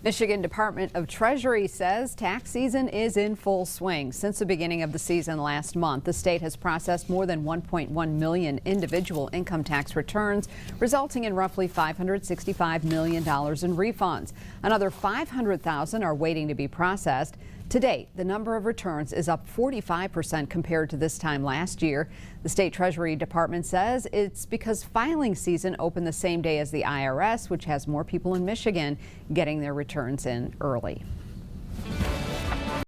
Michigan Department of Treasury says tax season is in full swing. Since the beginning of the season last month, the state has processed more than 1.1 million individual income tax returns, resulting in roughly $565 million in refunds. Another 500,000 are waiting to be processed. To date, the number of returns is up 45% compared to this time last year. The state Treasury Department says it's because filing season opened the same day as the IRS, which has more people in Michigan getting their returns in early.